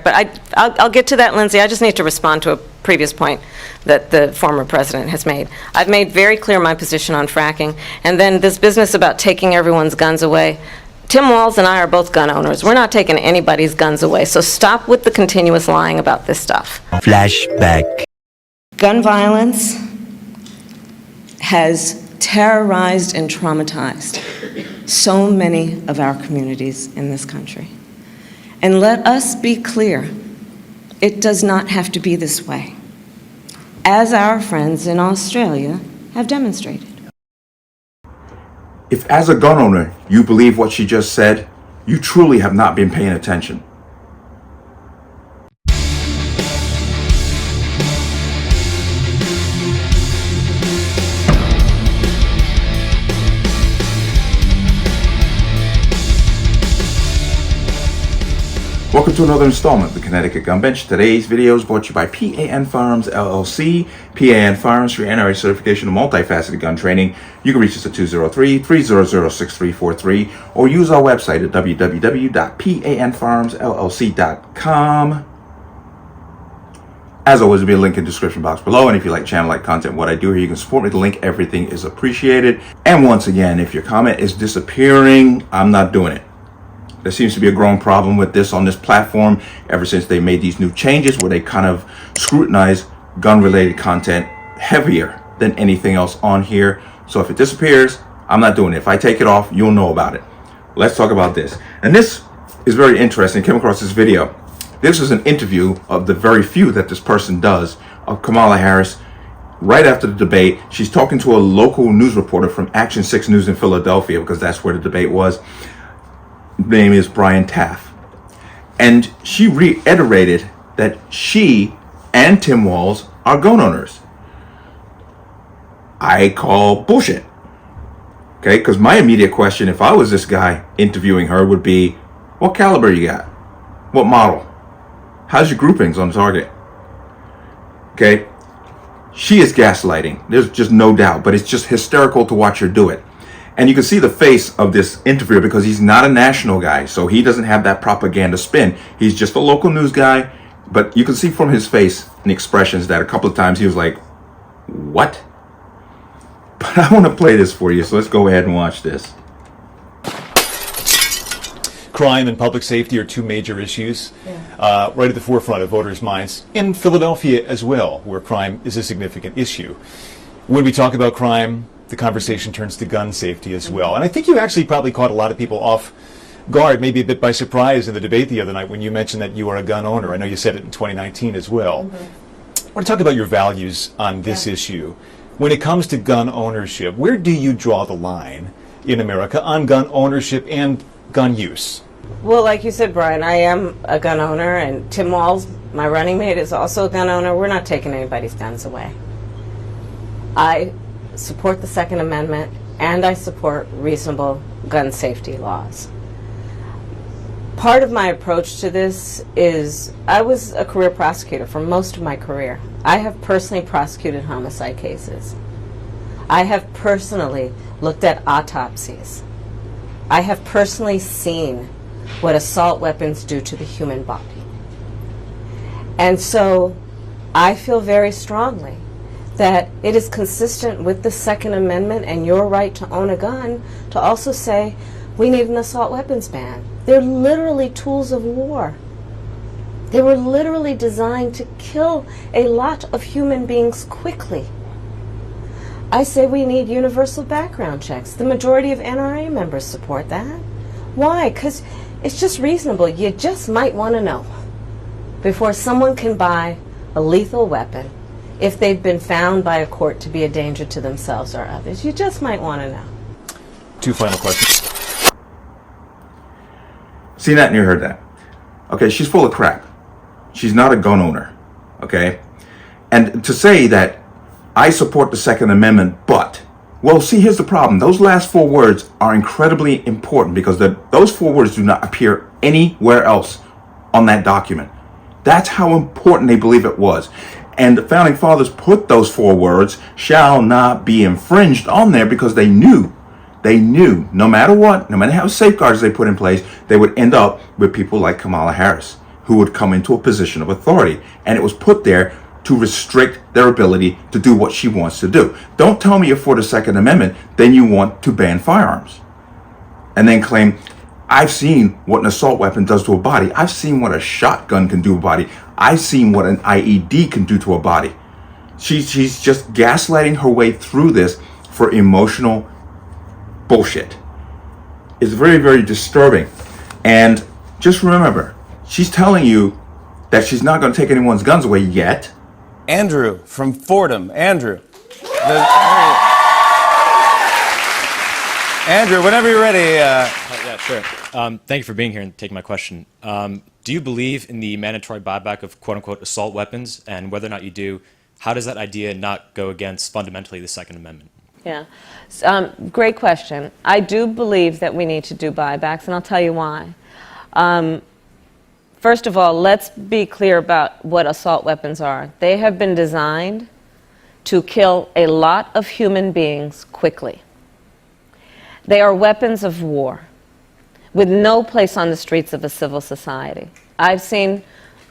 correct. But I'll get to that, Lindsay. I just need to respond to a previous point that the former president has made. I've made very clear my position on fracking. And then this business about taking everyone's guns away. Tim Walz and I are both gun owners. We're not taking anybody's guns away. So stop with the continuous lying about this stuff. Flashback. Gun violence has terrorized and traumatized so many of our communities in this country. And let us be clear, it does not have to be this way, as our friends in Australia have demonstrated. If as a gun owner you believe what she just said, you truly have not been paying attention. Welcome to another installment of the Connecticut Gun Bench. Today's video is brought to you by P.A.N. Firearms, LLC. P.A.N. Firearms for your NRA certification of multifaceted gun training. You can reach us at 203-300-6343 or use our website at www.panfirearmsllc.com. As always, there'll be a link in the description box below. And if you like channel-like content, what I do here, you can support me. The link, everything is appreciated. And once again, if your comment is disappearing, I'm not doing it. There seems to be a growing problem with this on this platform ever since they made these new changes where they kind of scrutinize gun-related content heavier than anything else on here. So if it disappears, I'm not doing it. If I take it off, you'll know about it. Let's talk about this. And this is very interesting. I came across this video. This is an interview of the very few that this person does of Kamala Harris right after the debate. She's talking to a local news reporter from Action 6 News in Philadelphia because that's where the debate was. Name is Brian Taff, and she reiterated that she and Tim Walz are gun owners. I call bullshit. Okay, because my immediate question, if I was this guy interviewing her, would be, what caliber you got? What model? How's your groupings on target? Okay, she is gaslighting. There's just no doubt, but it's just hysterical to watch her do it. And you can see the face of this interviewer because he's not a national guy, so he doesn't have that propaganda spin. He's just a local news guy, but you can see from his face and expressions that a couple of times he was like, what? But I want to play this for you, so let's go ahead and watch this. Crime and public safety are two major issues, right at the forefront of voters' minds, in Philadelphia as well, where crime is a significant issue. When we talk about crime, the conversation turns to gun safety as well. And I think you actually probably caught a lot of people off guard, maybe a bit by surprise in the debate the other night when you mentioned that you are a gun owner. I know you said it in 2019 as well. I want to talk about your values on this issue. When it comes to gun ownership, where do you draw the line in America on gun ownership and gun use? Well, like you said, Brian, I am a gun owner, and Tim Walz, my running mate, is also a gun owner. We're not taking anybody's guns away. I support the Second Amendment, and I support reasonable gun safety laws. Part of my approach to this is I was a career prosecutor for most of my career. I have personally prosecuted homicide cases. I have personally looked at autopsies. I have personally seen what assault weapons do to the human body. And so I feel very strongly that it is consistent with the Second Amendment and your right to own a gun to also say we need an assault weapons ban. They're literally tools of war. They were literally designed to kill a lot of human beings quickly. I say we need universal background checks. The majority of NRA members support that. Why? Because it's just reasonable. You just might want to know before someone can buy a lethal weapon if they've been found by a court to be a danger to themselves or others. You just might want to know. Two final questions. Seen that and you heard that. Okay, she's full of crap. She's not a gun owner. Okay? And to say that I support the Second Amendment, but, well, see, here's the problem. Those last four words are incredibly important because those four words do not appear anywhere else on that document. That's how important they believe it was. And the Founding Fathers put those four words, shall not be infringed, on there because they knew, no matter what, no matter how safeguards they put in place, they would end up with people like Kamala Harris. who would come into a position of authority. And it was put there to restrict their ability to do what she wants to do. Don't tell me you're for the Second Amendment, then you want to ban firearms. And then claim, I've seen what an assault weapon does to a body. I've seen what a shotgun can do to a body. I've seen what an IED can do to a body. She's just gaslighting her way through this for emotional bullshit. It's very, very disturbing. And just remember, she's telling you that she's not going to take anyone's guns away yet. Andrew from Fordham. Andrew. Andrew, whenever you're ready. Yeah, sure. Thank you for being here and taking my question. Do you believe in the mandatory buyback of quote-unquote assault weapons? And whether or not you do, how does that idea not go against fundamentally the Second Amendment? Yeah. Great question. I do believe that we need to do buybacks, and I'll tell you why. First of all, let's be clear about what assault weapons are. They have been designed to kill a lot of human beings quickly. They are weapons of war with no place on the streets of a civil society. I've seen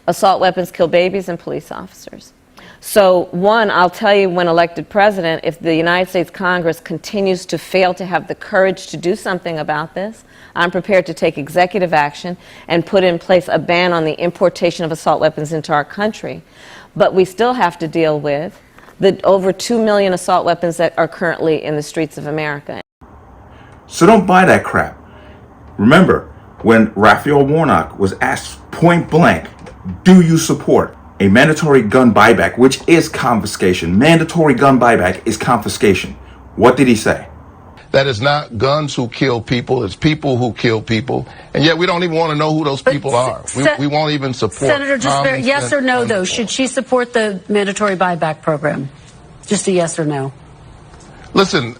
assault weapons kill babies and police officers. So, one, I'll tell you, when elected president, if the United States Congress continues to fail to have the courage to do something about this, I'm prepared to take executive action and put in place a ban on the importation of assault weapons into our country. But we still have to deal with the over 2 million assault weapons that are currently in the streets of America. So don't buy that crap. Remember, when Raphael Warnock was asked point blank, do you support a mandatory gun buyback, which is confiscation? Mandatory gun buyback is confiscation. What did he say? That is not guns who kill people, it's people who kill people. And yet we don't even want to know who those people are. We won't even support. Senator, just yes or no, though, should she support the mandatory buyback program? Just a yes or no. Listen,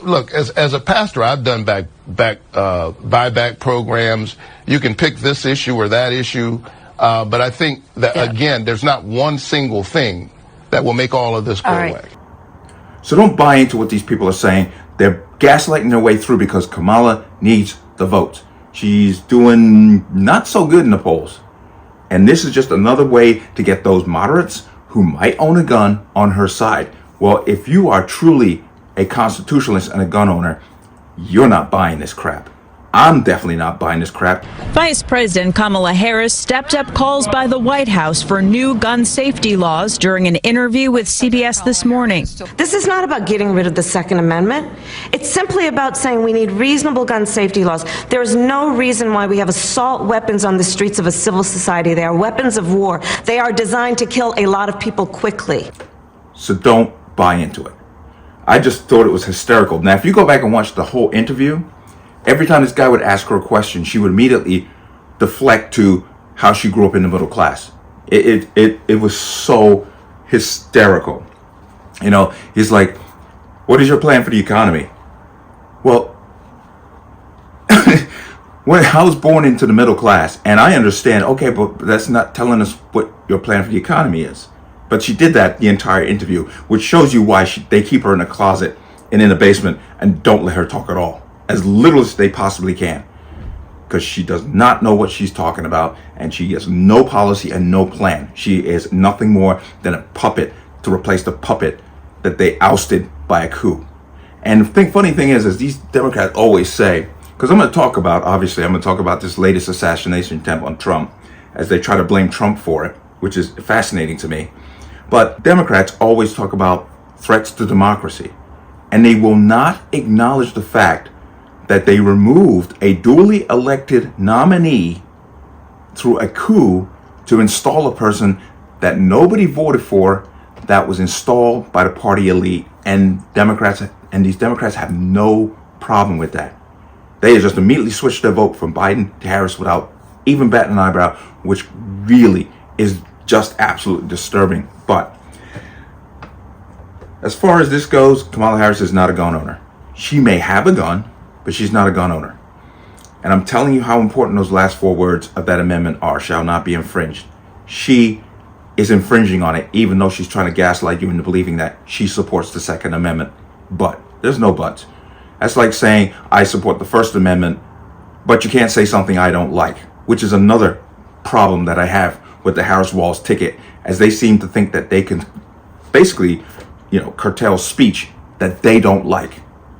look, as a pastor, I've done buyback programs. You can pick this issue or that issue. But I think that, again, there's not one single thing that will make all of this go away. So don't buy into what these people are saying. They're gaslighting their way through because Kamala needs the votes. She's doing not so good in the polls. And this is just another way to get those moderates who might own a gun on her side. Well, if you are truly a constitutionalist and a gun owner, you're not buying this crap. I'm definitely not buying this crap. Vice President Kamala Harris stepped up calls by the White House for new gun safety laws during an interview with CBS this morning. This is not about getting rid of the Second Amendment. It's simply about saying we need reasonable gun safety laws. There is no reason why we have assault weapons on the streets of a civil society. They are weapons of war. They are designed to kill a lot of people quickly. So don't buy into it. I just thought it was hysterical. Now, if you go back and watch the whole interview, every time this guy would ask her a question, she would immediately deflect to how she grew up in the middle class. It was so hysterical. You know, he's like, what is your plan for the economy? Well, I was born into the middle class, and I understand, okay, but that's not telling us what your plan for the economy is. But she did that the entire interview, which shows you why they keep her in a closet and in a basement and don't let her talk at all. As little as they possibly can, because she does not know what she's talking about, and she has no policy and no plan. She is nothing more than a puppet to replace the puppet that they ousted by a coup. And the funny thing is these Democrats always say, because I'm going to talk about this latest assassination attempt on Trump, as they try to blame Trump for it, which is fascinating to me. But Democrats always talk about threats to democracy, and they will not acknowledge the fact that they removed a duly elected nominee through a coup to install a person that nobody voted for, that was installed by the party elite. And these Democrats have no problem with that. They just immediately switched their vote from Biden to Harris without even batting an eyebrow, which really is just absolutely disturbing. But as far as this goes, Kamala Harris is not a gun owner. She may have a gun, but she's not a gun owner. And I'm telling you how important those last 4 words of that amendment are: shall not be infringed. She is infringing on it, even though she's trying to gaslight you into believing that she supports the Second Amendment. But there's no buts. That's like saying I support the First Amendment, but you can't say something I don't like, which is another problem that I have with the Harris-Walz ticket, as they seem to think that they can basically, curtail speech that they don't like.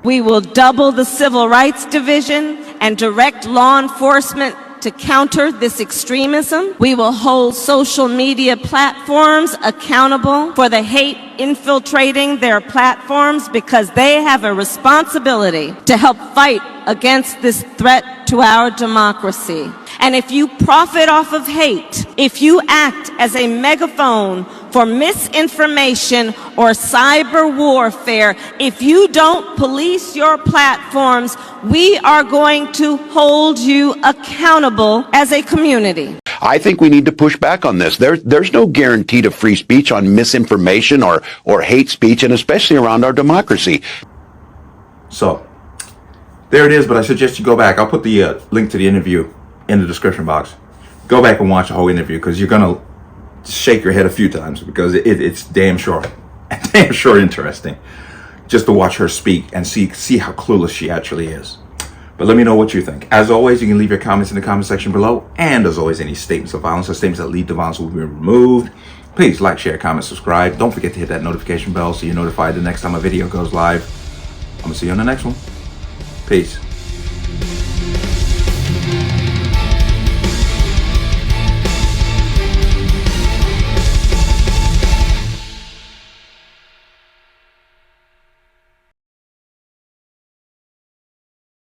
We will double the Civil Rights Division and direct law enforcement to counter this extremism. We will hold social media platforms accountable for the hate infiltrating their platforms, because they have a responsibility to help fight against this threat to our democracy. And if you profit off of hate, if you act as a megaphone for misinformation or cyber warfare, if you don't police your platforms, we are going to hold you accountable as a community. I think we need to push back on this. There's no guarantee to free speech on misinformation or hate speech, and especially around our democracy. So, there it is, but I suggest you go back. I'll put the link to the interview in the description box. Go back and watch the whole interview, because you're going to shake your head a few times, because it's damn sure interesting just to watch her speak and see how clueless she actually is. But let me know what you think. As always, you can leave your comments in the comment section below. And as always, any statements of violence or statements that lead to violence will be removed. Please like, share, comment, subscribe. Don't forget to hit that notification bell so you're notified the next time a video goes live. I'm going to see you on the next one. Peace.